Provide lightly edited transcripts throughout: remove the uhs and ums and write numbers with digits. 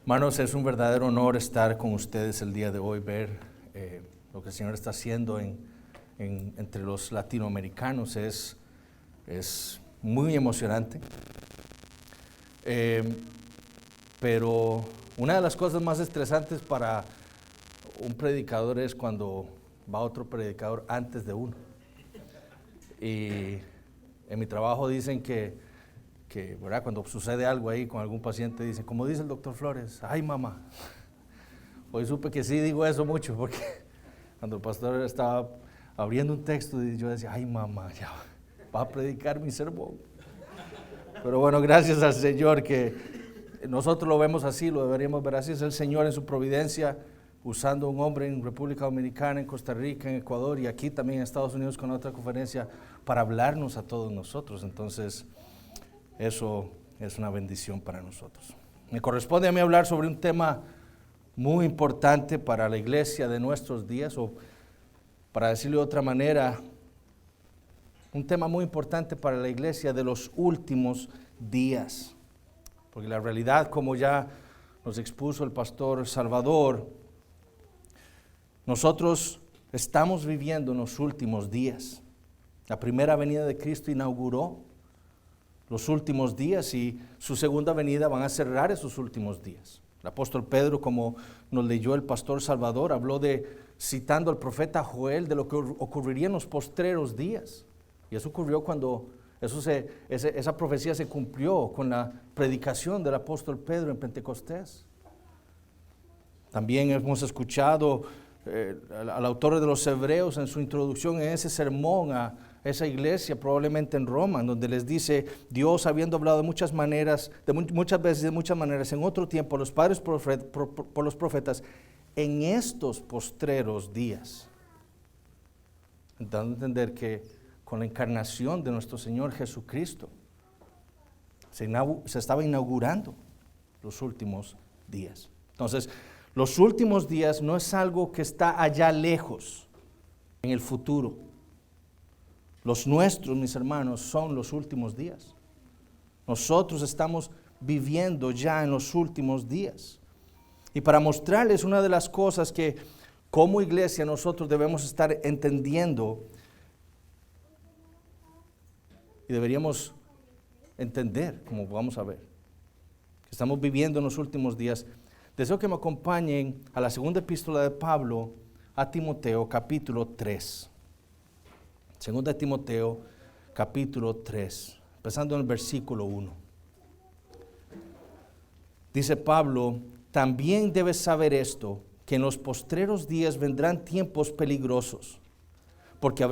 Hermanos, es un verdadero honor estar con ustedes el día de hoy, ver lo que el Señor está haciendo entre los latinoamericanos. Es muy emocionante. Pero una de las cosas más estresantes para un predicador es cuando va otro predicador antes de uno. Y en mi trabajo dicen que ¿verdad? Cuando sucede algo ahí con algún paciente, dicen, como dice el doctor Flores, ay mamá. Hoy supe que sí digo eso mucho, porque cuando el pastor estaba abriendo un texto, yo decía, ay mamá, ya va a predicar mi sermón. Pero bueno, gracias al Señor que nosotros lo vemos así, lo deberíamos ver así. Es el Señor en su providencia, usando un hombre en República Dominicana, en Costa Rica, en Ecuador y aquí también en Estados Unidos con otra conferencia para hablarnos a todos nosotros. Entonces, eso es una bendición para nosotros. Me corresponde a mí hablar sobre un tema muy importante para la iglesia de nuestros días, o para decirlo de otra manera, un tema muy importante para la iglesia de los últimos días. Porque la realidad, como ya nos expuso el pastor Salvador, nosotros estamos viviendo en los últimos días. La primera venida de Cristo inauguró los últimos días y su segunda venida van a cerrar esos últimos días. El apóstol Pedro, como nos leyó el pastor Salvador, habló citando al profeta Joel, de lo que ocurriría en los postreros días. Y eso ocurrió cuando esa profecía se cumplió con la predicación del apóstol Pedro en Pentecostés. También hemos escuchado al autor de los Hebreos en su introducción en ese sermón a esa iglesia, probablemente en Roma, en donde les dice, Dios habiendo hablado de muchas maneras, muchas veces, de muchas maneras, en otro tiempo, los padres por los profetas, en estos postreros días, dando a entender que con la encarnación de nuestro Señor Jesucristo, se estaba inaugurando los últimos días. Entonces, los últimos días no es algo que está allá lejos, en el futuro. Los nuestros, mis hermanos, son los últimos días. Nosotros estamos viviendo ya en los últimos días. Y para mostrarles una de las cosas que como iglesia nosotros debemos estar entendiendo y deberíamos entender, como vamos a ver, que estamos viviendo en los últimos días, deseo que me acompañen a la segunda epístola de Pablo a Timoteo, capítulo 3. Segunda de Timoteo, capítulo 3, empezando en el versículo 1. Dice Pablo, también debes saber esto, que en los postreros días vendrán tiempos peligrosos, porque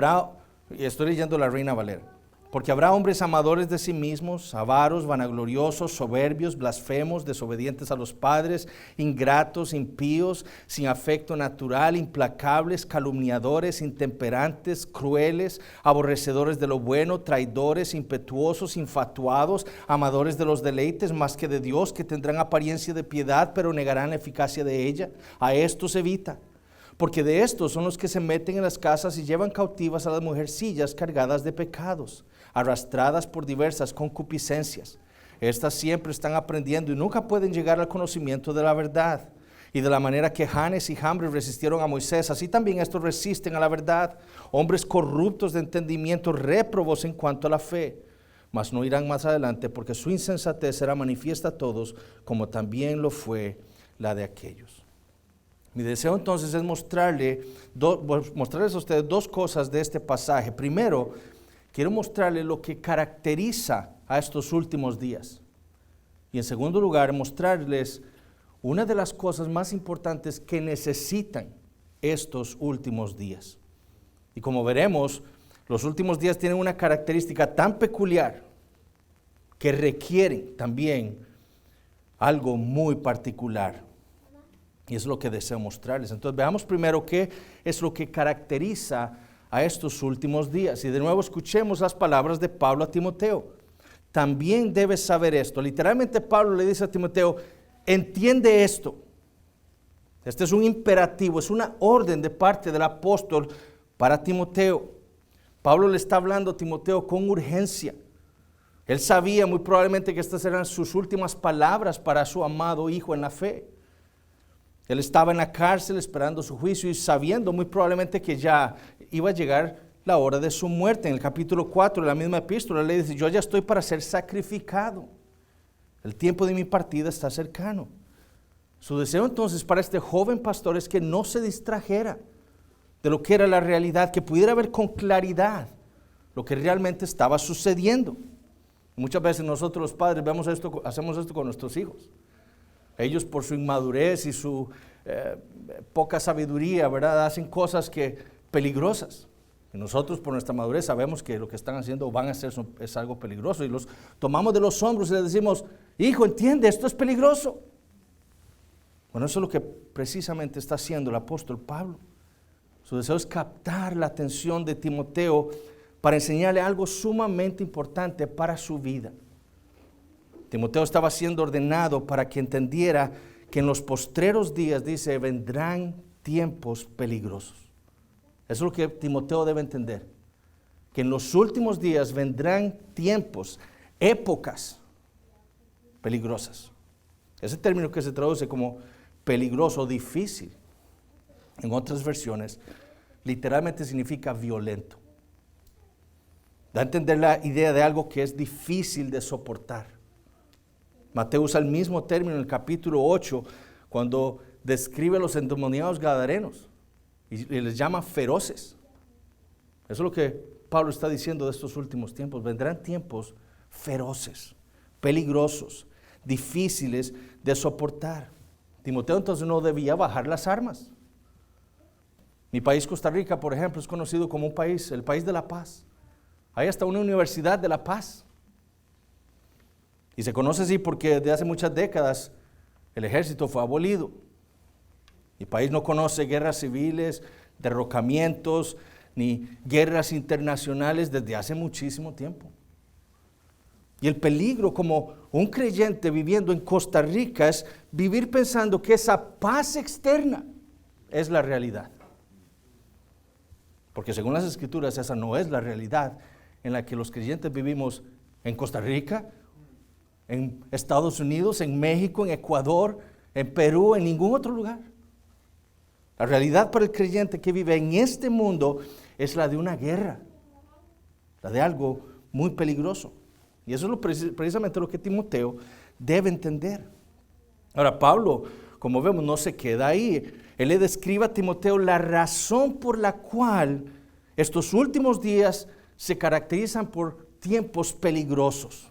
estoy leyendo la Reina Valera, porque habrá hombres amadores de sí mismos, avaros, vanagloriosos, soberbios, blasfemos, desobedientes a los padres, ingratos, impíos, sin afecto natural, implacables, calumniadores, intemperantes, crueles, aborrecedores de lo bueno, traidores, impetuosos, infatuados, amadores de los deleites más que de Dios, que tendrán apariencia de piedad, pero negarán la eficacia de ella. A estos evita. Porque de estos son los que se meten en las casas y llevan cautivas a las mujercillas cargadas de pecados, arrastradas por diversas concupiscencias. Estas siempre están aprendiendo y nunca pueden llegar al conocimiento de la verdad. Y de la manera que Janes y Jambres resistieron a Moisés, así también estos resisten a la verdad. Hombres corruptos de entendimiento, réprobos en cuanto a la fe. Mas no irán más adelante, porque su insensatez será manifiesta a todos, como también lo fue la de aquellos. Mi deseo entonces es mostrarles a ustedes dos cosas de este pasaje. Primero, quiero mostrarles lo que caracteriza a estos últimos días. Y en segundo lugar, mostrarles una de las cosas más importantes que necesitan estos últimos días. Y como veremos, los últimos días tienen una característica tan peculiar que requieren también algo muy particular. Y es lo que deseo mostrarles. Entonces veamos primero qué es lo que caracteriza a estos últimos días. Y de nuevo escuchemos las palabras de Pablo a Timoteo. También debes saber esto. Literalmente Pablo le dice a Timoteo, entiende esto. Este es un imperativo, es una orden de parte del apóstol para Timoteo. Pablo le está hablando a Timoteo con urgencia. Él sabía muy probablemente que estas eran sus últimas palabras para su amado hijo en la fe. Él estaba en la cárcel esperando su juicio y sabiendo muy probablemente que ya iba a llegar la hora de su muerte. En el capítulo 4 de la misma epístola le dice: yo ya estoy para ser sacrificado. El tiempo de mi partida está cercano. Su deseo entonces para este joven pastor es que no se distrajera de lo que era la realidad, que pudiera ver con claridad lo que realmente estaba sucediendo. Muchas veces nosotros los padres hacemos esto con nuestros hijos. Ellos por su inmadurez y su poca sabiduría, ¿verdad?, hacen cosas peligrosas. Y nosotros por nuestra madurez sabemos que lo que están haciendo o van a hacer es algo peligroso. Y los tomamos de los hombros y les decimos: hijo, entiende, esto es peligroso. Bueno, eso es lo que precisamente está haciendo el apóstol Pablo. Su deseo es captar la atención de Timoteo para enseñarle algo sumamente importante para su vida. Timoteo estaba siendo ordenado para que entendiera que en los postreros días, dice, vendrán tiempos peligrosos. Eso es lo que Timoteo debe entender, que en los últimos días vendrán tiempos, épocas peligrosas. Ese término que se traduce como peligroso, difícil, en otras versiones, literalmente significa violento. Da a entender la idea de algo que es difícil de soportar. Mateo usa el mismo término en el capítulo 8 cuando describe a los endemoniados gadarenos y les llama feroces. Eso es lo que Pablo está diciendo de estos últimos tiempos. Vendrán tiempos feroces, peligrosos, difíciles de soportar. Timoteo entonces no debía bajar las armas. Mi país, Costa Rica, por ejemplo, es conocido como un país, el país de la paz. Hay hasta una universidad de la paz. Y se conoce así porque desde hace muchas décadas el ejército fue abolido. Mi país no conoce guerras civiles, derrocamientos, ni guerras internacionales desde hace muchísimo tiempo. Y el peligro como un creyente viviendo en Costa Rica es vivir pensando que esa paz externa es la realidad. Porque según las Escrituras esa no es la realidad en la que los creyentes vivimos en Costa Rica, en Estados Unidos, en México, en Ecuador, en Perú, en ningún otro lugar. La realidad para el creyente que vive en este mundo es la de una guerra, la de algo muy peligroso. Y eso es precisamente lo que Timoteo debe entender. Ahora, Pablo, como vemos, no se queda ahí. Él le describe a Timoteo la razón por la cual estos últimos días se caracterizan por tiempos peligrosos.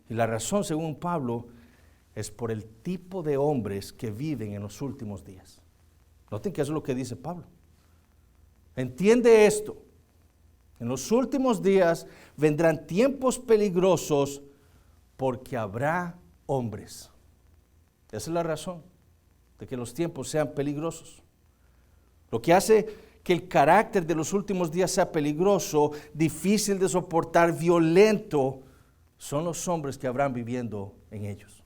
Y la razón, según Pablo, es por el tipo de hombres que viven en los últimos días. Noten que eso es lo que dice Pablo. Entiende esto. En los últimos días vendrán tiempos peligrosos porque habrá hombres. Esa es la razón de que los tiempos sean peligrosos. Lo que hace que el carácter de los últimos días sea peligroso, difícil de soportar, violento, son los hombres que habrán viviendo en ellos.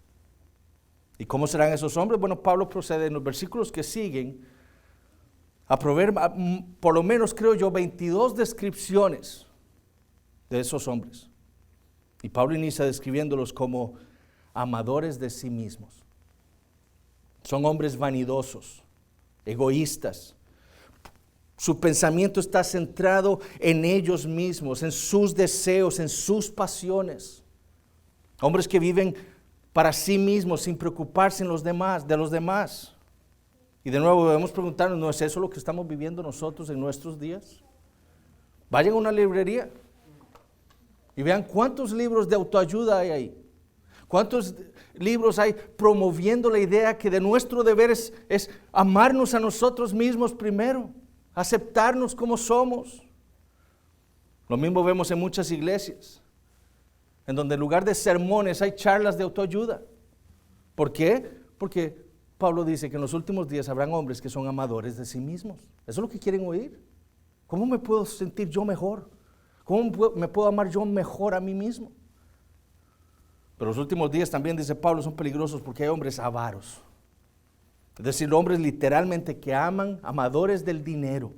¿Y cómo serán esos hombres? Bueno, Pablo procede en los versículos que siguen a proveer, por lo menos creo yo, 22 descripciones de esos hombres. Y Pablo inicia describiéndolos como amadores de sí mismos. Son hombres vanidosos, egoístas. Su pensamiento está centrado en ellos mismos, en sus deseos, en sus pasiones. Hombres que viven para sí mismos sin preocuparse de los demás. Y de nuevo debemos preguntarnos, ¿no es eso lo que estamos viviendo nosotros en nuestros días? Vayan a una librería y vean cuántos libros de autoayuda hay ahí. ¿Cuántos libros hay promoviendo la idea que de nuestro deber es amarnos a nosotros mismos primero, aceptarnos como somos? Lo mismo vemos en muchas iglesias, en donde en lugar de sermones hay charlas de autoayuda. ¿Por qué? Porque Pablo dice que en los últimos días habrán hombres que son amadores de sí mismos. Eso es lo que quieren oír. ¿Cómo me puedo sentir yo mejor? ¿Cómo me puedo amar yo mejor a mí mismo? Pero los últimos días también, dice Pablo, son peligrosos porque hay hombres avaros. Es decir, hombres literalmente que aman, amadores del dinero.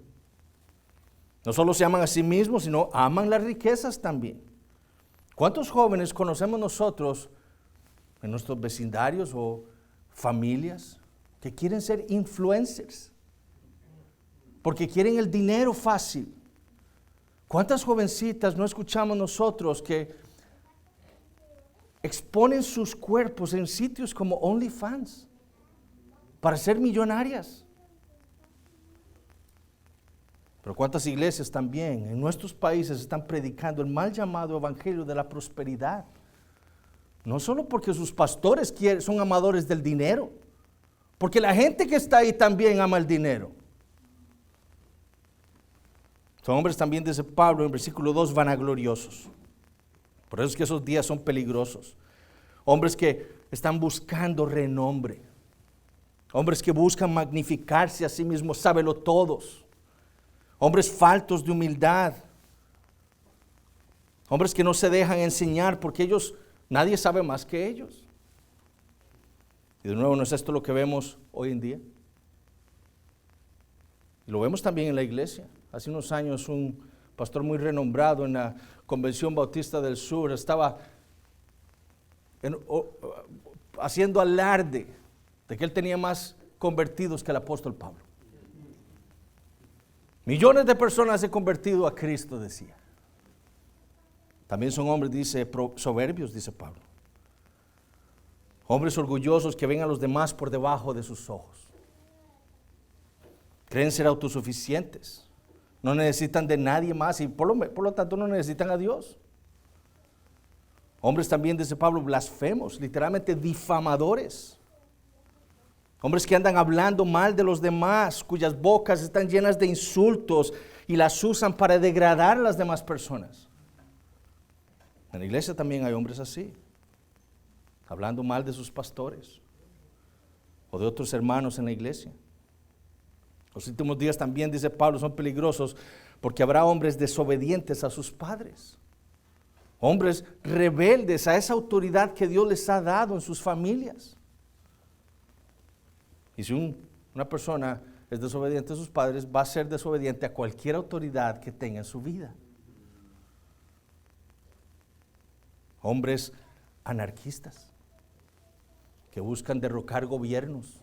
No solo se aman a sí mismos, sino aman las riquezas también. ¿Cuántos jóvenes conocemos nosotros en nuestros vecindarios o familias que quieren ser influencers? Porque quieren el dinero fácil. ¿Cuántas jovencitas no escuchamos nosotros que exponen sus cuerpos en sitios como OnlyFans para ser millonarias? Pero cuántas iglesias también en nuestros países están predicando el mal llamado evangelio de la prosperidad. No solo porque sus pastores son amadores del dinero, porque la gente que está ahí también ama el dinero. Son hombres también, dice Pablo en versículo 2, vanagloriosos. Por eso es que esos días son peligrosos. Hombres que están buscando renombre. Hombres que buscan magnificarse a sí mismos, sábelo todos. Hombres faltos de humildad. Hombres que no se dejan enseñar porque nadie sabe más que ellos. Y de nuevo, ¿no es esto lo que vemos hoy en día? Y lo vemos también en la iglesia. Hace unos años un pastor muy renombrado en la Convención Bautista del Sur estaba haciendo alarde de que él tenía más convertidos que el apóstol Pablo. Millones de personas se han convertido a Cristo, decía. También son hombres, dice, soberbios, dice Pablo. Hombres orgullosos que ven a los demás por debajo de sus ojos. Creen ser autosuficientes. No necesitan de nadie más y por lo tanto no necesitan a Dios. Hombres también, dice Pablo, blasfemos, literalmente difamadores. Hombres que andan hablando mal de los demás, cuyas bocas están llenas de insultos y las usan para degradar a las demás personas. En la iglesia también hay hombres así, hablando mal de sus pastores o de otros hermanos en la iglesia. Los últimos días también, dice Pablo, son peligrosos porque habrá hombres desobedientes a sus padres. Hombres rebeldes a esa autoridad que Dios les ha dado en sus familias. Y si una persona es desobediente a sus padres, va a ser desobediente a cualquier autoridad que tenga en su vida. Hombres anarquistas que buscan derrocar gobiernos,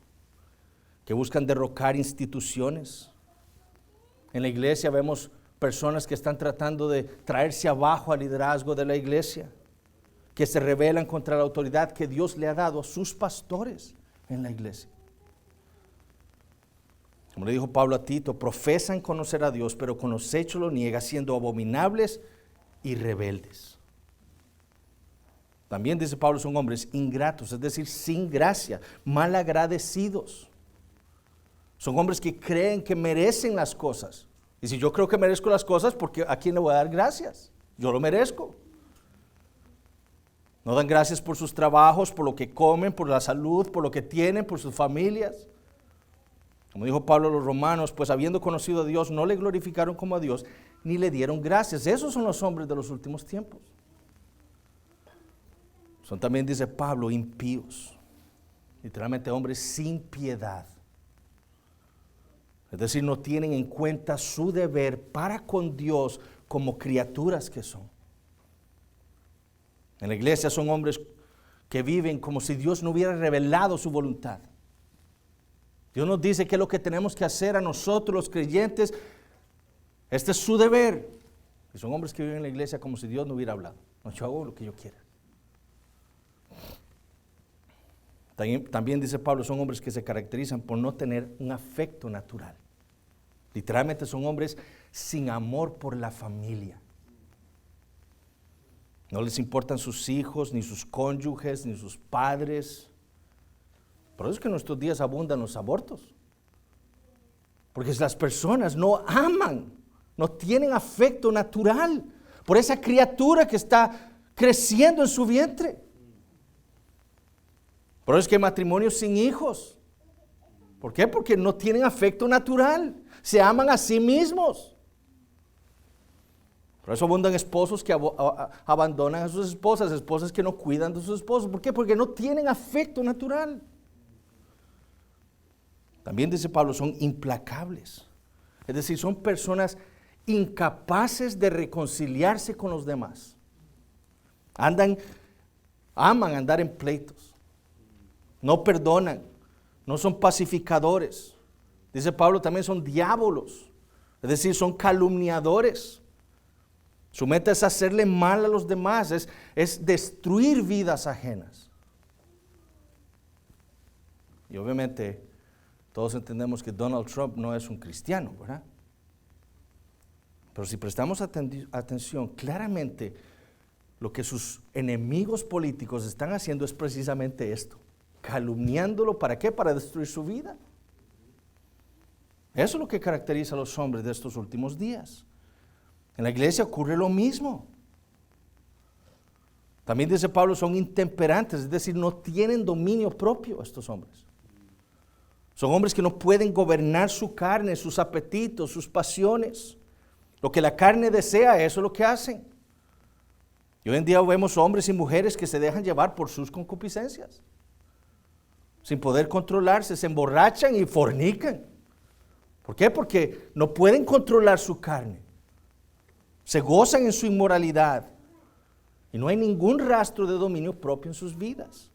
que buscan derrocar instituciones. En la iglesia vemos personas que están tratando de traerse abajo al liderazgo de la iglesia, que se rebelan contra la autoridad que Dios le ha dado a sus pastores en la iglesia. Como le dijo Pablo a Tito, profesan conocer a Dios, pero con los hechos lo niegan, siendo abominables y rebeldes. También, dice Pablo, son hombres ingratos, es decir, sin gracia, malagradecidos. Son hombres que creen que merecen las cosas. Y si yo creo que merezco las cosas, ¿porque a quién le voy a dar gracias? Yo lo merezco. No dan gracias por sus trabajos, por lo que comen, por la salud, por lo que tienen, por sus familias. Como dijo Pablo a los romanos, pues habiendo conocido a Dios, no le glorificaron como a Dios, ni le dieron gracias. Esos son los hombres de los últimos tiempos. Son también, dice Pablo, impíos. Literalmente hombres sin piedad. Es decir, no tienen en cuenta su deber para con Dios como criaturas que son. En la iglesia son hombres que viven como si Dios no hubiera revelado su voluntad. Dios nos dice qué es lo que tenemos que hacer a nosotros los creyentes. Este es su deber. Y son hombres que viven en la iglesia como si Dios no hubiera hablado. No, yo hago lo que yo quiera. También dice Pablo, son hombres que se caracterizan por no tener un afecto natural. Literalmente son hombres sin amor por la familia. No les importan sus hijos, ni sus cónyuges, ni sus padres. Por eso es que en nuestros días abundan los abortos. Porque las personas no aman, no tienen afecto natural por esa criatura que está creciendo en su vientre. Por eso es que hay matrimonios sin hijos. ¿Por qué? Porque no tienen afecto natural. Se aman a sí mismos. Por eso abundan esposos que abandonan a sus esposas, esposas que no cuidan de sus esposos. ¿Por qué? Porque no tienen afecto natural. También dice Pablo, son implacables. Es decir, son personas incapaces de reconciliarse con los demás. Aman andar en pleitos. No perdonan. No son pacificadores. Dice Pablo, también son diábolos. Es decir, son calumniadores. Su meta es hacerle mal a los demás, es destruir vidas ajenas. Y obviamente todos entendemos que Donald Trump no es un cristiano, ¿verdad? Pero si prestamos atención, claramente lo que sus enemigos políticos están haciendo es precisamente esto, calumniándolo. ¿Para qué? Para destruir su vida. Eso es lo que caracteriza a los hombres de estos últimos días. En la iglesia ocurre lo mismo. También dice Pablo, son intemperantes, es decir, no tienen dominio propio estos hombres. Son hombres que no pueden gobernar su carne, sus apetitos, sus pasiones. Lo que la carne desea, eso es lo que hacen. Y hoy en día vemos hombres y mujeres que se dejan llevar por sus concupiscencias. Sin poder controlarse, se emborrachan y fornican. ¿Por qué? Porque no pueden controlar su carne. Se gozan en su inmoralidad. Y no hay ningún rastro de dominio propio en sus vidas.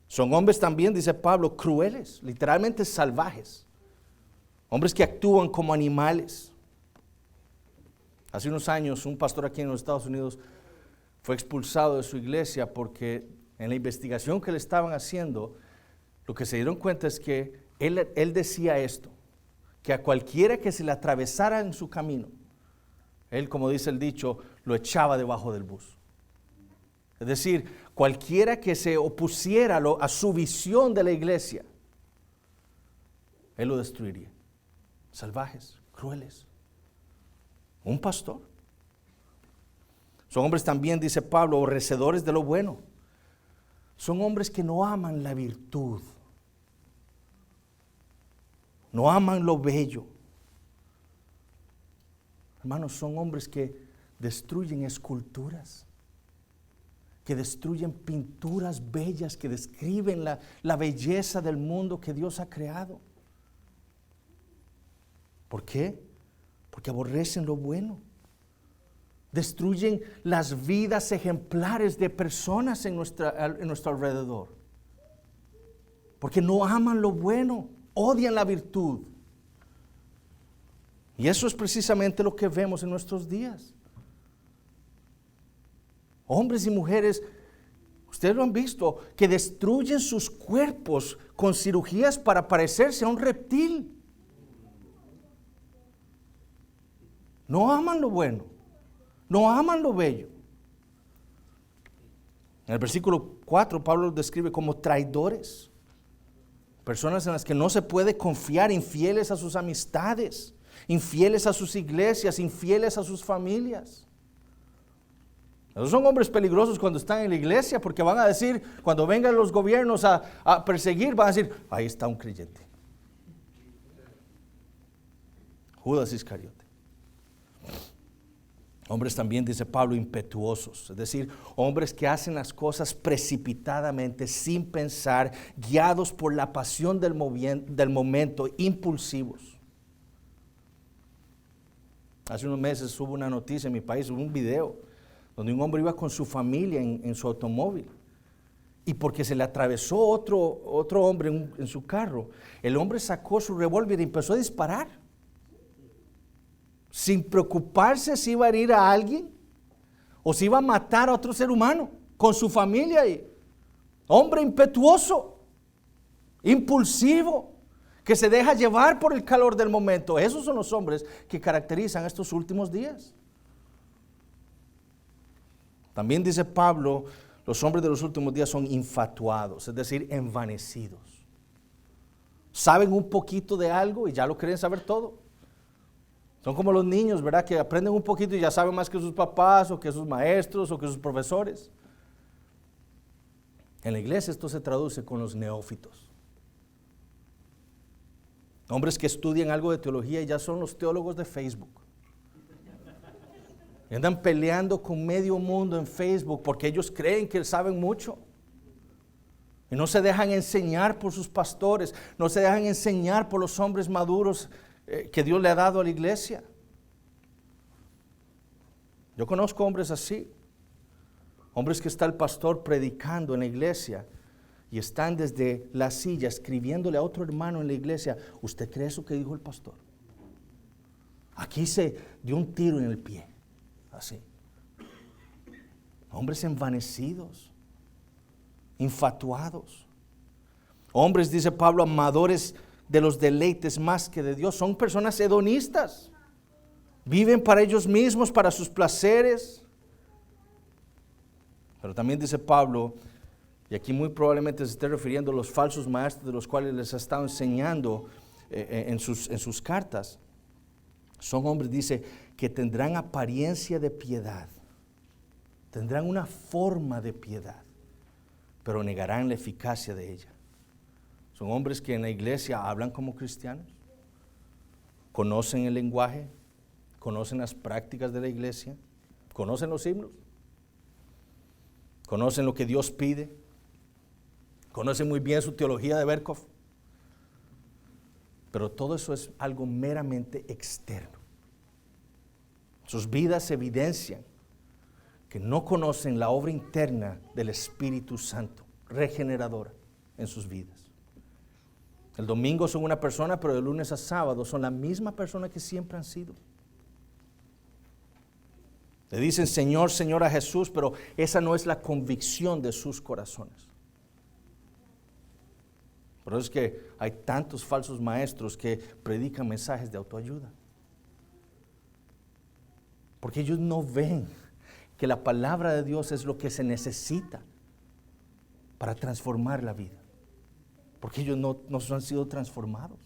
Son hombres también, dice Pablo, crueles, literalmente salvajes. Hombres que actúan como animales. Hace unos años un pastor aquí en los Estados Unidos fue expulsado de su iglesia porque en la investigación que le estaban haciendo, lo que se dieron cuenta es que él decía esto, que a cualquiera que se le atravesara en su camino, él, como dice el dicho, lo echaba debajo del bus. Es decir, cualquiera que se opusiera a su visión de la iglesia, él lo destruiría. Salvajes, crueles. Un pastor. Son hombres también, dice Pablo, aborrecedores de lo bueno. Son hombres que no aman la virtud. No aman lo bello. Hermanos, son hombres que destruyen esculturas, que destruyen pinturas bellas, que describen la belleza del mundo que Dios ha creado. ¿Por qué? Porque aborrecen lo bueno. Destruyen las vidas ejemplares de personas en nuestro alrededor. Porque no aman lo bueno, odian la virtud. Y eso es precisamente lo que vemos en nuestros días. Hombres y mujeres, ustedes lo han visto, que destruyen sus cuerpos con cirugías para parecerse a un reptil. No aman lo bueno, no aman lo bello. En el versículo 4, Pablo los describe como traidores. Personas en las que no se puede confiar, infieles a sus amistades, infieles a sus iglesias, infieles a sus familias. Esos son hombres peligrosos cuando están en la iglesia, porque van a decir, cuando vengan los gobiernos a perseguir, van a decir, ahí está un creyente. Judas Iscariote. Hombres también, dice Pablo, impetuosos, es decir, hombres que hacen las cosas precipitadamente, sin pensar, guiados por la pasión del momento, impulsivos. Hace unos meses hubo una noticia en mi país, hubo un video, donde un hombre iba con su familia en su automóvil, y porque se le atravesó otro hombre en su carro, el hombre sacó su revólver y empezó a disparar. Sin preocuparse si iba a herir a alguien o si iba a matar a otro ser humano, con su familia ahí. Hombre impetuoso, impulsivo, que se deja llevar por el calor del momento. Esos son los hombres que caracterizan estos últimos días. También dice Pablo, los hombres de los últimos días son infatuados, es decir, envanecidos. Saben un poquito de algo y ya lo creen saber todo. Son como los niños, ¿verdad? Que aprenden un poquito y ya saben más que sus papás o que sus maestros o que sus profesores. En la iglesia esto se traduce con los neófitos. Hombres que estudian algo de teología y ya son los teólogos de Facebook. Y andan peleando con medio mundo en Facebook porque ellos creen que saben mucho. Y no se dejan enseñar por sus pastores, no se dejan enseñar por los hombres maduros que Dios le ha dado a la iglesia. Yo conozco hombres así. Hombres que está el pastor predicando en la iglesia y están desde la silla escribiéndole a otro hermano en la iglesia, ¿usted cree eso que dijo el pastor? Aquí se dio un tiro en el pie, así. Hombres envanecidos, infatuados. Hombres, dice Pablo, amadores de los deleites más que de Dios. Son personas hedonistas. Viven para ellos mismos, para sus placeres. Pero también dice Pablo, y aquí muy probablemente se esté refiriendo a los falsos maestros de los cuales les ha estado enseñando en sus cartas. Son hombres, dice, que tendrán apariencia de piedad. Tendrán una forma de piedad, pero negarán la eficacia de ella. Son hombres que en la iglesia hablan como cristianos, conocen el lenguaje, conocen las prácticas de la iglesia, conocen los himnos, conocen lo que Dios pide, conocen muy bien su teología de Berkhoff, pero todo eso es algo meramente externo. Sus vidas evidencian que no conocen la obra interna del Espíritu Santo, regeneradora en sus vidas. El domingo son una persona, pero de lunes a sábado son la misma persona que siempre han sido. Le dicen Señor, Señor a Jesús, pero esa no es la convicción de sus corazones. Por eso es que hay tantos falsos maestros que predican mensajes de autoayuda. Porque ellos no ven que la palabra de Dios es lo que se necesita para transformar la vida. Porque ellos no han sido transformados.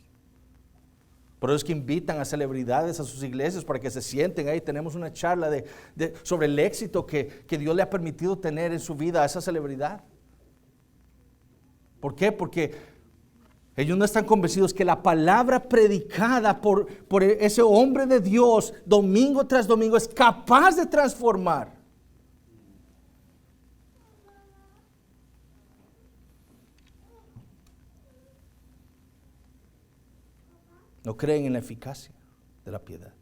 Por eso es que invitan a celebridades a sus iglesias para que se sienten ahí. Tenemos una charla sobre el éxito que Dios le ha permitido tener en su vida a esa celebridad. ¿Por qué? Porque ellos no están convencidos que la palabra predicada por ese hombre de Dios domingo tras domingo es capaz de transformar. No creen en la eficacia de la piedad.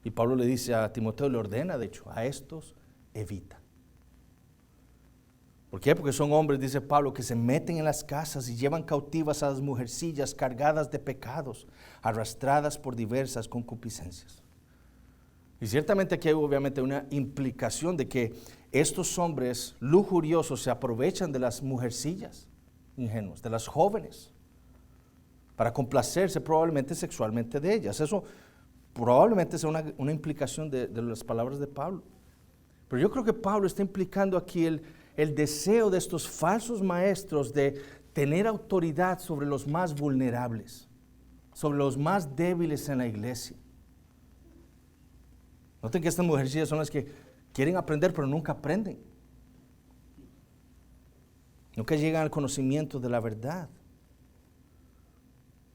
Y Pablo le dice a Timoteo, le ordena, de hecho, a estos evita. ¿Por qué? Porque son hombres, dice Pablo, que se meten en las casas y llevan cautivas a las mujercillas cargadas de pecados, arrastradas por diversas concupiscencias. Y ciertamente aquí hay obviamente una implicación de que estos hombres lujuriosos se aprovechan de las mujercillas ingenuas, de las jóvenes, para complacerse probablemente sexualmente de ellas. Eso probablemente sea una implicación de las palabras de Pablo. Pero yo creo que Pablo está implicando aquí el deseo de estos falsos maestros de tener autoridad sobre los más vulnerables, sobre los más débiles en la iglesia. Noten que estas mujercillas son las que quieren aprender pero nunca aprenden. Nunca llegan al conocimiento de la verdad.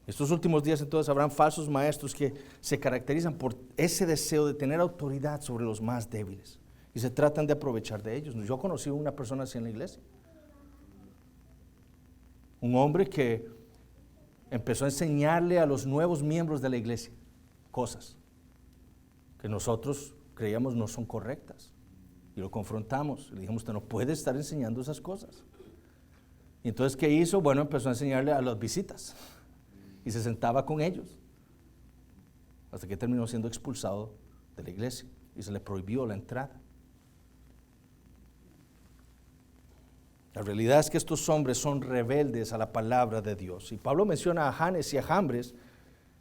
Estos últimos días entonces habrán falsos maestros que se caracterizan por ese deseo de tener autoridad sobre los más débiles y se tratan de aprovechar de ellos. Yo conocí a una persona así en la iglesia. Un hombre que empezó a enseñarle a los nuevos miembros de la iglesia cosas que nosotros creíamos no son correctas. Y lo confrontamos. Le dijimos, usted no puede estar enseñando esas cosas. Y entonces, ¿qué hizo? Bueno, empezó a enseñarle a las visitas. Y se sentaba con ellos. Hasta que terminó siendo expulsado de la iglesia. Y se le prohibió la entrada. La realidad es que estos hombres son rebeldes a la palabra de Dios. Y Pablo menciona a Janes y a Jambres,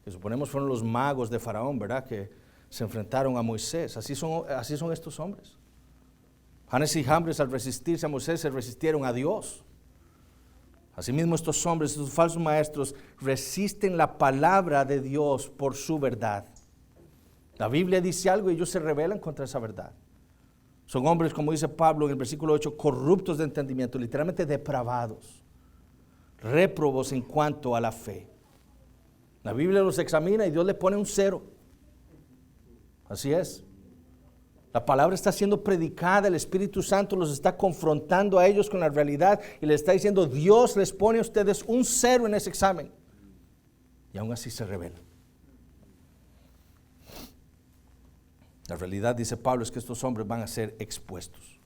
que suponemos fueron los magos de Faraón, ¿verdad? Que se enfrentaron a Moisés. Así son estos hombres. Janes y Jambres, al resistirse a Moisés, se resistieron a Dios. Asimismo, estos hombres, estos falsos maestros, resisten la palabra de Dios por su verdad. La Biblia dice algo y ellos se rebelan contra esa verdad. Son hombres, como dice Pablo en el versículo 8, corruptos de entendimiento, literalmente depravados, réprobos en cuanto a la fe. La Biblia los examina y Dios le pone un 0. Así es. La palabra está siendo predicada, el Espíritu Santo los está confrontando a ellos con la realidad y les está diciendo, Dios les pone a ustedes un 0 en ese examen. Y aún así se rebelan. La realidad, dice Pablo, es que estos hombres van a ser expuestos.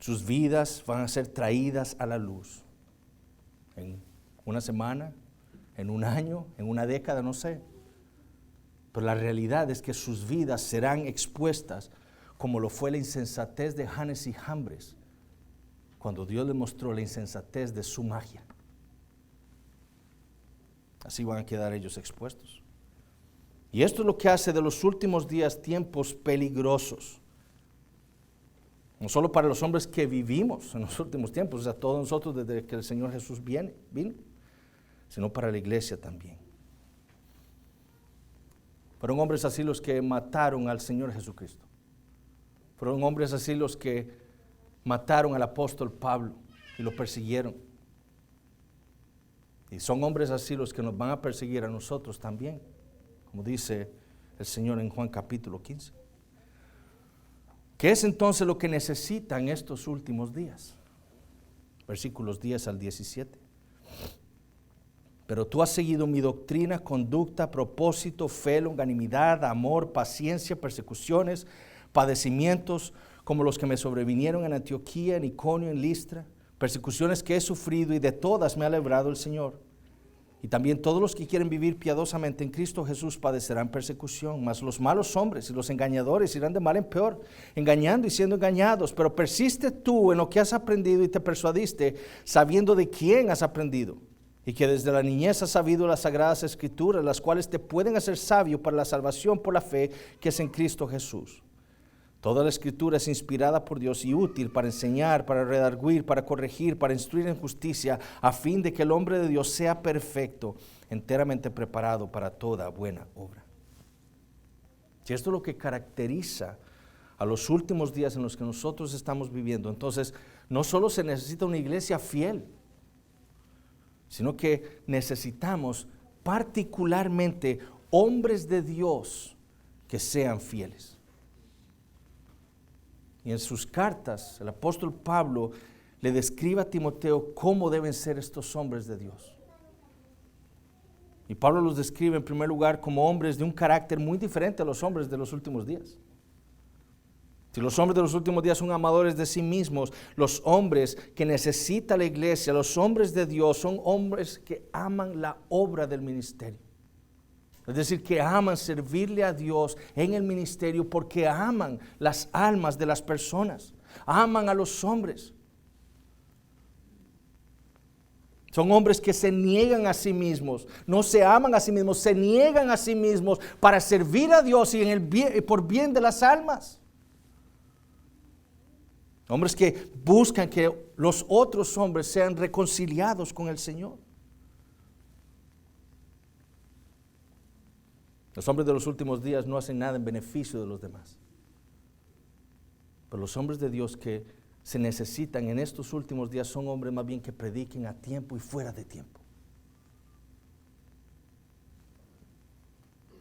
Sus vidas van a ser traídas a la luz. En una semana, en un año, en una década, no sé. Pero la realidad es que sus vidas serán expuestas como lo fue la insensatez de Janes y Jambres, cuando Dios le mostró la insensatez de su magia. Así van a quedar ellos expuestos. Y esto es lo que hace de los últimos días tiempos peligrosos. No solo para los hombres que vivimos en los últimos tiempos, o sea, todos nosotros desde que el Señor Jesús vino, sino para la iglesia también. Fueron hombres así los que mataron al Señor Jesucristo. Fueron hombres así los que mataron al apóstol Pablo y lo persiguieron. Y son hombres así los que nos van a perseguir a nosotros también, como dice el Señor en Juan capítulo 15. ¿Qué es entonces lo que necesitan estos últimos días? Versículos 10 al 17. Pero tú has seguido mi doctrina, conducta, propósito, fe, longanimidad, amor, paciencia, persecuciones, padecimientos, como los que me sobrevinieron en Antioquía, en Iconio, en Listra, persecuciones que he sufrido y de todas me ha librado el Señor. Y también todos los que quieren vivir piadosamente en Cristo Jesús padecerán persecución, mas los malos hombres y los engañadores irán de mal en peor, engañando y siendo engañados. Pero persiste tú en lo que has aprendido y te persuadiste, sabiendo de quién has aprendido, y que desde la niñez has sabido las sagradas escrituras, las cuales te pueden hacer sabio para la salvación por la fe que es en Cristo Jesús. Toda la escritura es inspirada por Dios y útil para enseñar, para redarguir, para corregir, para instruir en justicia, a fin de que el hombre de Dios sea perfecto, enteramente preparado para toda buena obra. Si esto es lo que caracteriza a los últimos días en los que nosotros estamos viviendo, entonces no solo se necesita una iglesia fiel, sino que necesitamos particularmente hombres de Dios que sean fieles. Y en sus cartas, el apóstol Pablo le describe a Timoteo cómo deben ser estos hombres de Dios. Y Pablo los describe en primer lugar como hombres de un carácter muy diferente a los hombres de los últimos días. Si los hombres de los últimos días son amadores de sí mismos, los hombres que necesita la iglesia, los hombres de Dios, son hombres que aman la obra del ministerio. Es decir, que aman servirle a Dios en el ministerio porque aman las almas de las personas, aman a los hombres. Son hombres que se niegan a sí mismos, no se aman a sí mismos, se niegan a sí mismos para servir a Dios y por bien de las almas. Hombres que buscan que los otros hombres sean reconciliados con el Señor. Los hombres de los últimos días no hacen nada en beneficio de los demás. Pero los hombres de Dios que se necesitan en estos últimos días son hombres más bien que prediquen a tiempo y fuera de tiempo.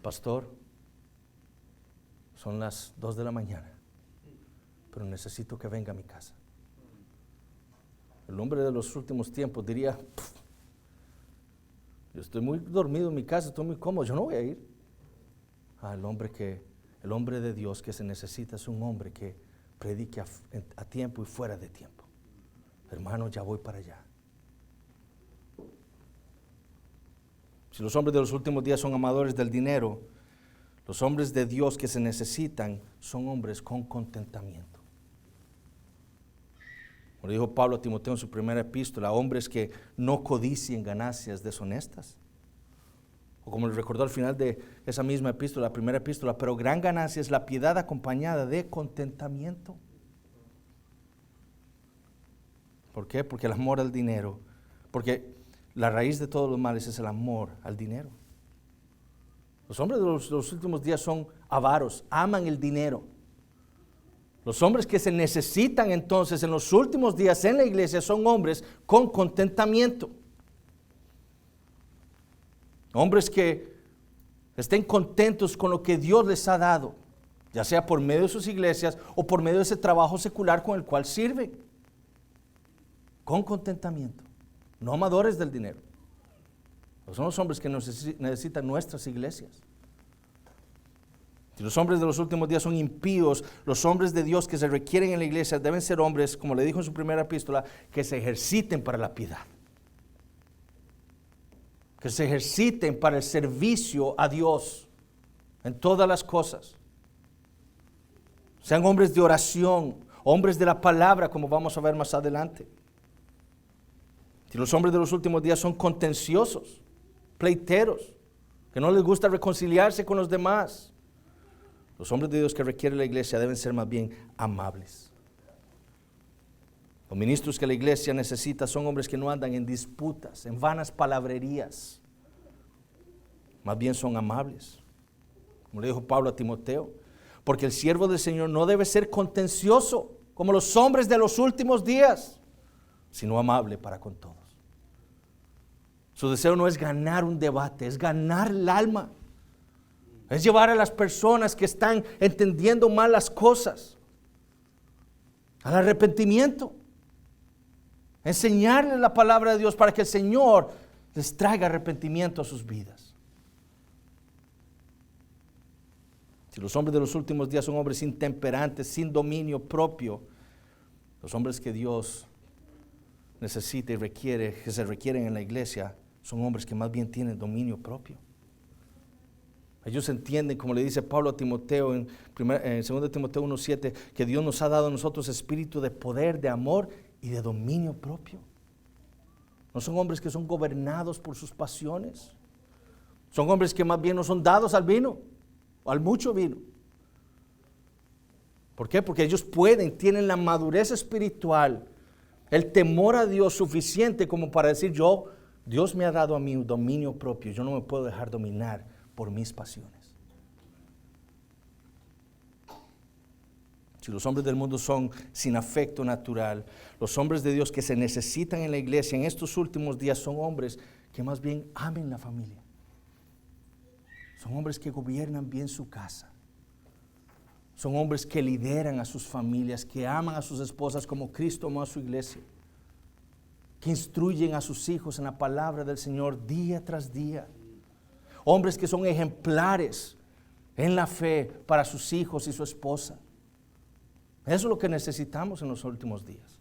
Pastor, son las 2 de la mañana, pero necesito que venga a mi casa. El hombre de los últimos tiempos diría, yo estoy muy dormido en mi casa, estoy muy cómodo, yo no voy a ir. El hombre de Dios que se necesita es un hombre que predique a tiempo y fuera de tiempo. Hermano, ya voy para allá. Si los hombres de los últimos días son amadores del dinero, los hombres de Dios que se necesitan son hombres con contentamiento. Como dijo Pablo a Timoteo en su primera epístola, hombres que no codicien ganancias deshonestas. O como le recordó al final de esa misma epístola, la primera epístola, pero gran ganancia es la piedad acompañada de contentamiento. ¿Por qué? Porque el amor al dinero, porque la raíz de todos los males es el amor al dinero. Los hombres de los últimos días son avaros, aman el dinero. Los hombres que se necesitan entonces en los últimos días en la iglesia son hombres con contentamiento. Hombres que estén contentos con lo que Dios les ha dado, ya sea por medio de sus iglesias o por medio de ese trabajo secular con el cual sirven. Con contentamiento, no amadores del dinero. Son los hombres que necesitan nuestras iglesias. Si los hombres de los últimos días son impíos, los hombres de Dios que se requieren en la iglesia deben ser hombres, como le dijo en su primera epístola, que se ejerciten para la piedad. Que se ejerciten para el servicio a Dios en todas las cosas. Sean hombres de oración, hombres de la palabra, como vamos a ver más adelante. Si los hombres de los últimos días son contenciosos, pleiteros, que no les gusta reconciliarse con los demás, los hombres de Dios que requiere la iglesia deben ser más bien amables. Los ministros que la iglesia necesita son hombres que no andan en disputas, en vanas palabrerías. Más bien son amables. Como le dijo Pablo a Timoteo, porque el siervo del Señor no debe ser contencioso como los hombres de los últimos días, sino amable para con todos. Su deseo no es ganar un debate, es ganar el alma. Es llevar a las personas que están entendiendo mal las cosas al arrepentimiento. Enseñarles la palabra de Dios para que el Señor les traiga arrepentimiento a sus vidas. Si los hombres de los últimos días son hombres intemperantes, sin dominio propio, los hombres que Dios necesita y requiere, que se requieren en la iglesia, son hombres que más bien tienen dominio propio. Ellos entienden, como le dice Pablo a Timoteo en 2 Timoteo 1:7, que Dios nos ha dado a nosotros espíritu de poder, de amor y de dominio propio. No son hombres que son gobernados por sus pasiones. Son hombres que más bien no son dados al vino, o al mucho vino. ¿Por qué? Porque ellos tienen la madurez espiritual, el temor a Dios suficiente como para decir, Dios me ha dado a mí un dominio propio, yo no me puedo dejar dominar por mis pasiones. Si los hombres del mundo son sin afecto natural, los hombres de Dios que se necesitan en la iglesia en estos últimos días son hombres que más bien amen la familia. Son hombres que gobiernan bien su casa. Son hombres que lideran a sus familias, que aman a sus esposas como Cristo amó a su iglesia, que instruyen a sus hijos en la palabra del Señor día tras día. Hombres que son ejemplares en la fe para sus hijos y su esposa. Eso es lo que necesitamos en los últimos días.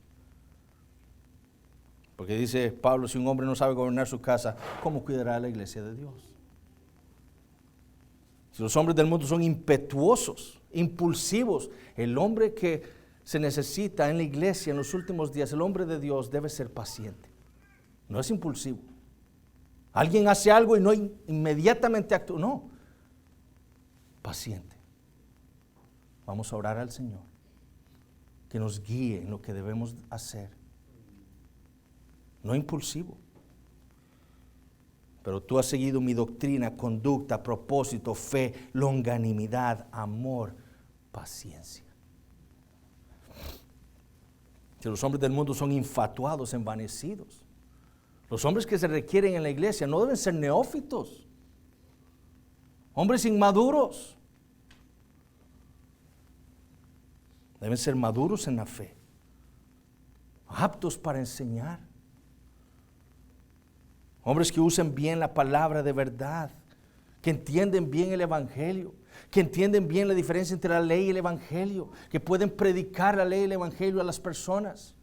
Porque dice Pablo, si un hombre no sabe gobernar su casa, ¿cómo cuidará la iglesia de Dios? Si los hombres del mundo son impetuosos, impulsivos, el hombre que se necesita en la iglesia en los últimos días, el hombre de Dios debe ser paciente. No es impulsivo. Alguien hace algo y no inmediatamente actúa. No. Paciente. Vamos a orar al Señor que nos guíe en lo que debemos hacer. No impulsivo. Pero tú has seguido mi doctrina, conducta, propósito, fe, longanimidad, amor, paciencia. Si los hombres del mundo son infatuados, envanecidos, los hombres que se requieren en la iglesia no deben ser neófitos, hombres inmaduros. Deben ser maduros en la fe, aptos para enseñar. Hombres que usen bien la palabra de verdad, que entienden bien el evangelio, que entienden bien la diferencia entre la ley y el evangelio, que pueden predicar la ley y el evangelio a las personas,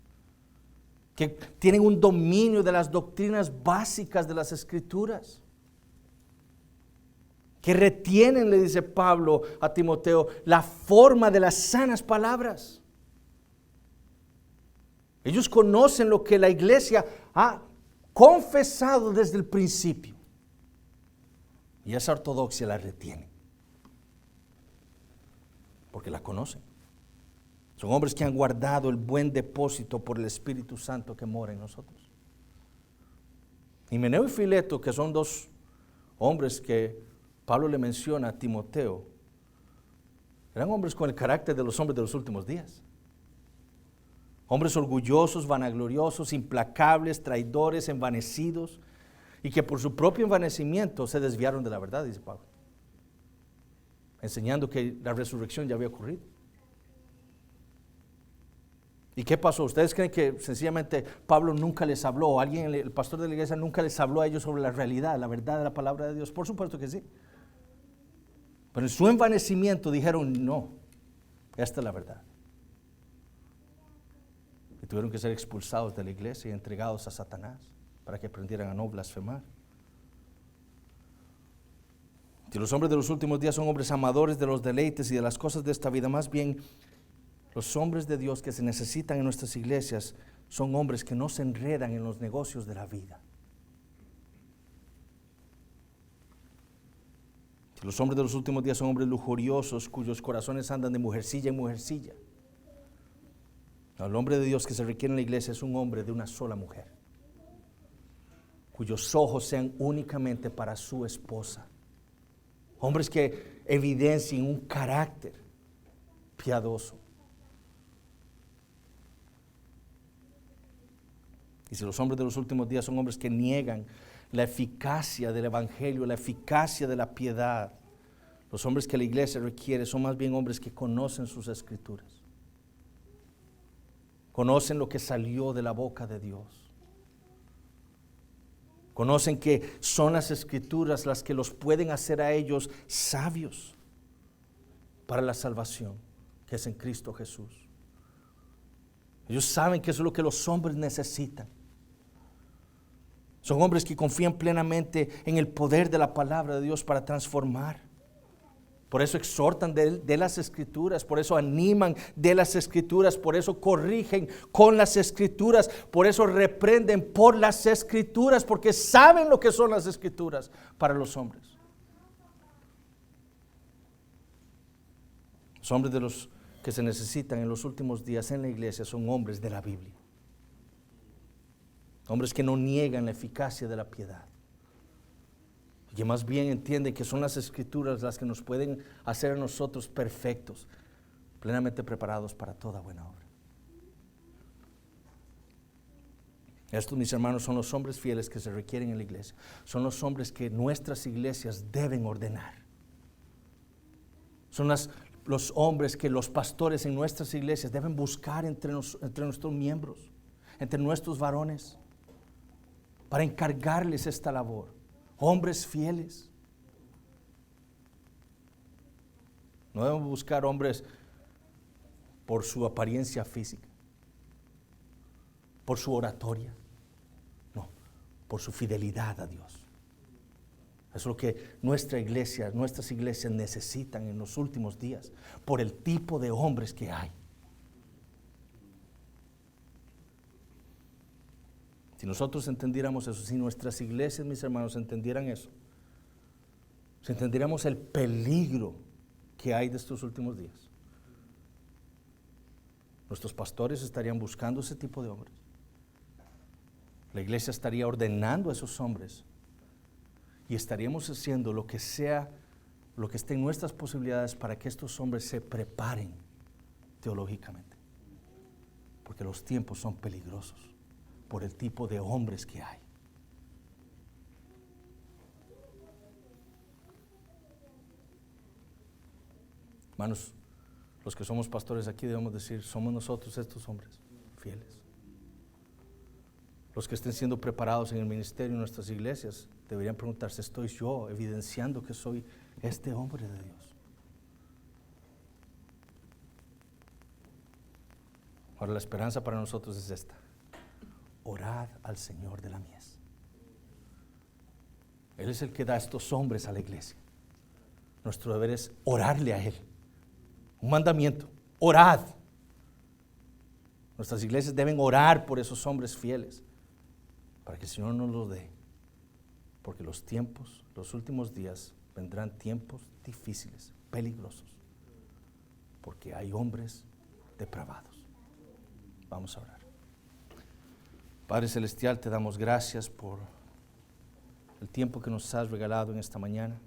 que tienen un dominio de las doctrinas básicas de las escrituras, que retienen, le dice Pablo a Timoteo, la forma de las sanas palabras. Ellos conocen lo que la iglesia ha confesado desde el principio, y esa ortodoxia la retiene, porque la conocen. Son hombres que han guardado el buen depósito por el Espíritu Santo que mora en nosotros. Himeneo y Fileto, que son dos hombres que Pablo le menciona a Timoteo, eran hombres con el carácter de los hombres de los últimos días. Hombres orgullosos, vanagloriosos, implacables, traidores, envanecidos, y que por su propio envanecimiento se desviaron de la verdad, dice Pablo, enseñando que la resurrección ya había ocurrido. ¿Y qué pasó? ¿Ustedes creen que sencillamente Pablo nunca les habló, o alguien, el pastor de la iglesia nunca les habló a ellos sobre la realidad, la verdad de la palabra de Dios? Por supuesto que sí. Pero en su envanecimiento dijeron, no, esta es la verdad. Y tuvieron que ser expulsados de la iglesia y entregados a Satanás para que aprendieran a no blasfemar. Si los hombres de los últimos días son hombres amadores de los deleites y de las cosas de esta vida, más bien los hombres de Dios que se necesitan en nuestras iglesias son hombres que no se enredan en los negocios de la vida. Si los hombres de los últimos días son hombres lujuriosos cuyos corazones andan de mujercilla en mujercilla, el hombre de Dios que se requiere en la iglesia es un hombre de una sola mujer, cuyos ojos sean únicamente para su esposa. Hombres que evidencien un carácter piadoso. Y si los hombres de los últimos días son hombres que niegan la eficacia del evangelio, la eficacia de la piedad, los hombres que la iglesia requiere son más bien hombres que conocen sus escrituras, conocen lo que salió de la boca de Dios. Conocen que son las escrituras las que los pueden hacer a ellos sabios para la salvación, que es en Cristo Jesús. Ellos saben que eso es lo que los hombres necesitan. Son hombres que confían plenamente en el poder de la palabra de Dios para transformar. Por eso exhortan de las escrituras, por eso animan de las escrituras, por eso corrigen con las escrituras, por eso reprenden por las escrituras, porque saben lo que son las escrituras para los hombres. Los hombres de los que se necesitan en los últimos días en la iglesia son hombres de la Biblia. Hombres que no niegan la eficacia de la piedad. Y que más bien entienden que son las escrituras las que nos pueden hacer a nosotros perfectos, plenamente preparados para toda buena obra. Estos, mis hermanos, son los hombres fieles que se requieren en la iglesia. Son los hombres que nuestras iglesias deben ordenar. Son los hombres que los pastores en nuestras iglesias deben buscar entre nuestros miembros, entre nuestros varones, para encargarles esta labor. Hombres fieles. No debemos buscar hombres por su apariencia física, por su oratoria, no, por su fidelidad a Dios. Eso es lo que nuestras iglesias necesitan en los últimos días, por el tipo de hombres que hay. Si nosotros entendiéramos eso, si nuestras iglesias, mis hermanos, entendieran eso, si entendiéramos el peligro que hay de estos últimos días, nuestros pastores estarían buscando ese tipo de hombres. La iglesia estaría ordenando a esos hombres y estaríamos haciendo lo que sea, lo que esté en nuestras posibilidades para que estos hombres se preparen teológicamente, porque los tiempos son peligrosos por el tipo de hombres que hay. Hermanos, los que somos pastores aquí debemos decir, somos nosotros estos hombres fieles. Los que estén siendo preparados en el ministerio en nuestras iglesias deberían preguntarse, ¿estoy yo evidenciando que soy este hombre de Dios? Ahora la esperanza para nosotros es esta: orad al Señor de la mies. Él es el que da a estos hombres a la iglesia. Nuestro deber es orarle a Él. Un mandamiento: orad. Nuestras iglesias deben orar por esos hombres fieles, para que el Señor nos los dé. Porque los tiempos, los últimos días, vendrán tiempos difíciles, peligrosos, porque hay hombres depravados. Vamos a orar. Padre Celestial, te damos gracias por el tiempo que nos has regalado en esta mañana.